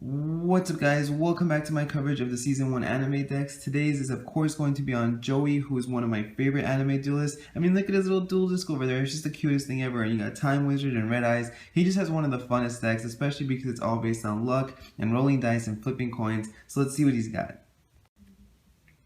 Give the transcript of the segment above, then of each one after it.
What's up guys, welcome back to my coverage of the Season 1 anime decks. Today's is of course going to be on Joey, who is one of my favorite anime duelists. I mean, look at his little duel disc over there, it's just the cutest thing ever. And you got Time Wizard and Red Eyes. He just has one of the funnest decks, especially because it's all based on luck and rolling dice and flipping coins. So let's see what he's got.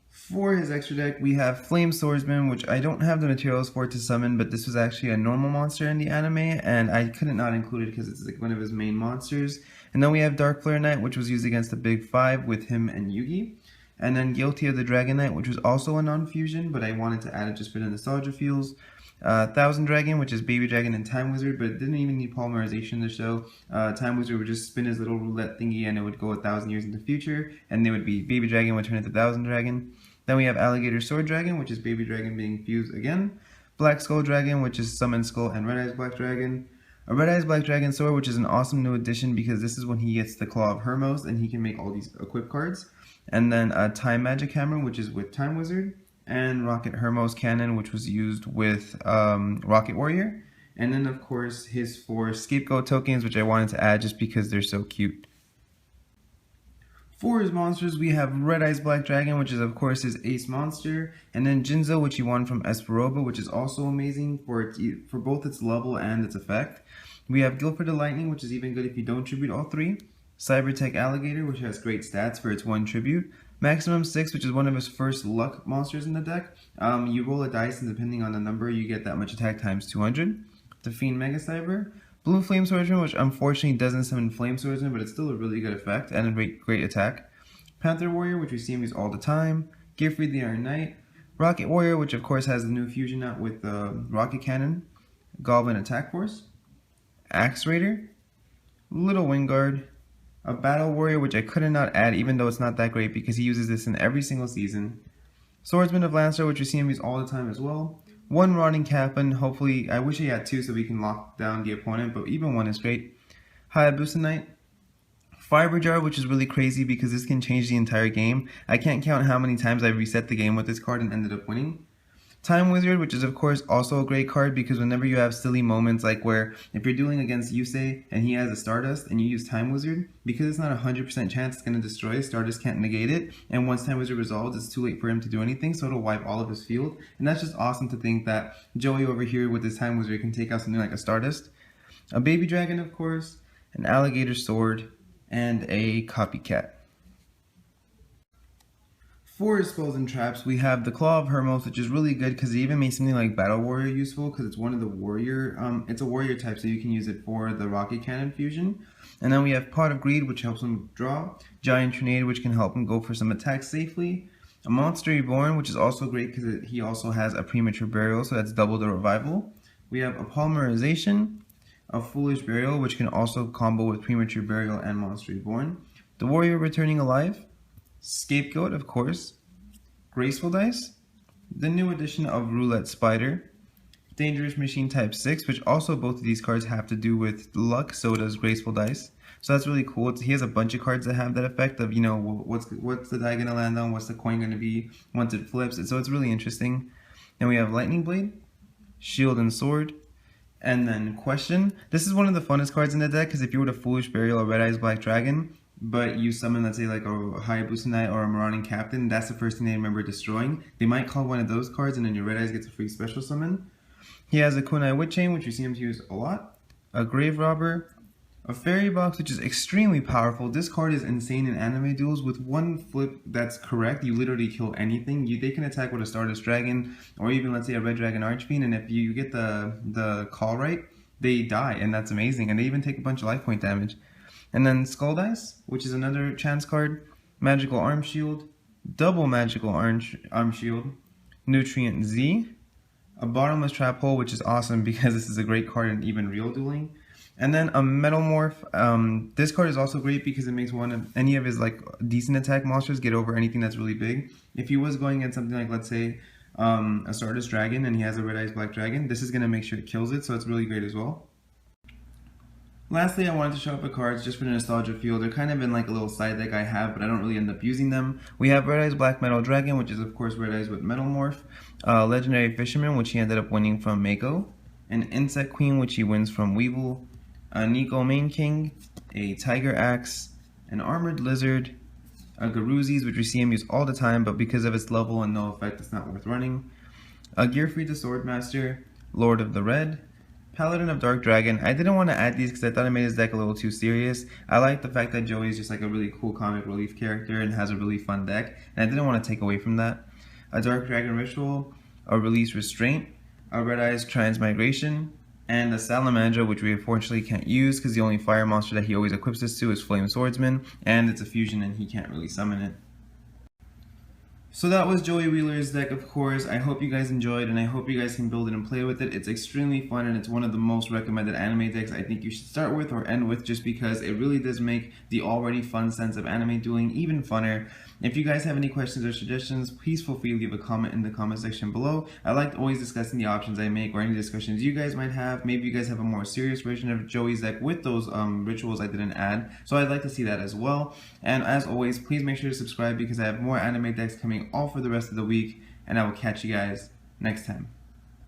For his extra deck, we have Flame Swordsman, which I don't have the materials for to summon, but this was actually a normal monster in the anime, and I couldn't not include it because it's like one of his main monsters. And then we have Dark Flare Knight, which was used against the Big Five with him and Yugi. And then Guilty of the Dragon Knight, which was also a non-fusion, but I wanted to add it just for the nostalgia feels. Thousand Dragon, which is Baby Dragon and Time Wizard, but it didn't even need polymerization to show. Time Wizard would just spin his little roulette thingy and it would go 1,000 years into the future, and they would be Baby Dragon would turn into Thousand Dragon. Then we have Alligator Sword Dragon, which is Baby Dragon being fused again. Black Skull Dragon, which is Summon Skull and Red Eyes Black Dragon. A Red Eyes Black Dragon Sword, which is an awesome new addition because this is when he gets the Claw of Hermos and he can make all these equip cards. And then a Time Magic Hammer, which is with Time Wizard. And Rocket Hermos Cannon, which was used with Rocket Warrior. And then of course his 4 Scapegoat tokens, which I wanted to add just because they're so cute. For his monsters, we have Red Eyes Black Dragon, which is of course his ace monster, and then Jinzo, which he won from Esperoba, which is also amazing for both its level and its effect. We have Guilford the Lightning, which is even good if you don't tribute all 3. Cybertech Alligator, which has great stats for its 1 tribute. Maximum 6, which is one of his first luck monsters in the deck. You roll a dice, and depending on the number, you get that much attack times 200. The Fiend Mega Cyber. Blue Flame Swordsman, which unfortunately doesn't summon Flame Swordsman, but it's still a really good effect and a great attack. Panther Warrior, which we see him use all the time. Gearfried the Iron Knight. Rocket Warrior, which of course has the new fusion out with Rocket Cannon. Goblin Attack Force. Axe Raider. Little Wingard. A Battle Warrior, which I couldn't not add even though it's not that great because he uses this in every single season. Swordsman of Lancer, which we see him use all the time as well. 1 Rotting Captain, hopefully, I wish he had 2 so we can lock down the opponent, but even 1 is great. Hayabusa Knight. Fiber Jar, which is really crazy because this can change the entire game. I can't count how many times I reset the game with this card and ended up winning. Time Wizard, which is of course also a great card because whenever you have silly moments like where if you're dueling against Yusei and he has a Stardust and you use Time Wizard, because it's not a 100% chance it's going to destroy, Stardust can't negate it, and once Time Wizard resolves it's too late for him to do anything, so it'll wipe all of his field, and that's just awesome to think that Joey over here with his Time Wizard can take out something like a Stardust. A Baby Dragon of course, an Alligator Sword, and a Copycat. For his spells and traps, we have the Claw of Hermos, which is really good because it even makes something like Battle Warrior useful because it's one of the warrior, it's a warrior type, so you can use it for the Rocket Cannon fusion. And then we have Pot of Greed, which helps him draw. Giant Tornado, which can help him go for some attacks safely. A Monster Reborn, which is also great because he also has a Premature Burial, so that's double the revival. We have a Polymerization, a Foolish Burial, which can also combo with Premature Burial and Monster Reborn. The Warrior Returning Alive. Scapegoat, of course, Graceful Dice, the new edition of Roulette Spider, Dangerous Machine Type 6, which also both of these cards have to do with luck, so does Graceful Dice. So that's really cool. He has a bunch of cards that have that effect of, you know, what's the die going to land on, what's the coin going to be once it flips, so it's really interesting. Then we have Lightning Blade, Shield and Sword, and then Question. This is one of the funnest cards in the deck because if you were to Foolish Burial or Red Eyes Black Dragon, but you summon, let's say, like a Hayabusa Knight or a Marauding Captain, that's the first thing they remember destroying. They might call one of those cards, and then your Red Eyes gets a free special summon. He has a Kunai Witch Chain, which you see him use a lot. A Grave Robber. A Fairy Box, which is extremely powerful. This card is insane in anime duels. With 1 flip that's correct, you literally kill anything. They can attack with a Stardust Dragon, or even, let's say, a Red Dragon Archfiend, and if you get the call right, they die, and that's amazing. And they even take a bunch of life point damage. And then Skull Dice, which is another chance card, Magical Arm Shield, Double Magical Arm Shield, Nutrient Z, a Bottomless Trap Hole, which is awesome because this is a great card in even real dueling, and then a Metalmorph. This card is also great because it makes any of his like decent attack monsters get over anything that's really big. If he was going against something like, let's say, a Stardust Dragon and he has a Red Eyes Black Dragon, this is going to make sure it kills it, so it's really great as well. Lastly, I wanted to show up the cards just for the nostalgia feel. They're kind of in like a little side deck I have, but I don't really end up using them. We have Red Eyes Black Metal Dragon, which is of course Red Eyes with Metalmorph. Legendary Fisherman, which he ended up winning from Mako. An Insect Queen, which he wins from Weevil. A Nico Main King. A Tiger Axe. an Armored Lizard, a Garuzzi's, which we see him use all the time, but because of its level and no effect, it's not worth running, a Gearfried the Swordmaster, Lord of the Red, Paladin of Dark Dragon. I didn't want to add these because I thought it made his deck a little too serious. I like the fact that Joey is just like a really cool comic relief character and has a really fun deck, and I didn't want to take away from that. A Dark Dragon Ritual, a Release Restraint, a Red Eyes Transmigration, and a Salamandra, which we unfortunately can't use because the only fire monster that he always equips us to is Flame Swordsman, and it's a fusion and he can't really summon it. So that was Joey Wheeler's deck, of course. I hope you guys enjoyed, and I hope you guys can build it and play with it. It's extremely fun, and it's one of the most recommended anime decks I think you should start with or end with, just because it really does make the already fun sense of anime dueling even funner. If you guys have any questions or suggestions, please feel free to leave a comment in the comment section below. I like always discussing the options I make or any discussions you guys might have. Maybe you guys have a more serious version of Joey's deck with those rituals I didn't add, so I'd like to see that as well. And as always, please make sure to subscribe because I have more anime decks coming all for the rest of the week, and I will catch you guys next time.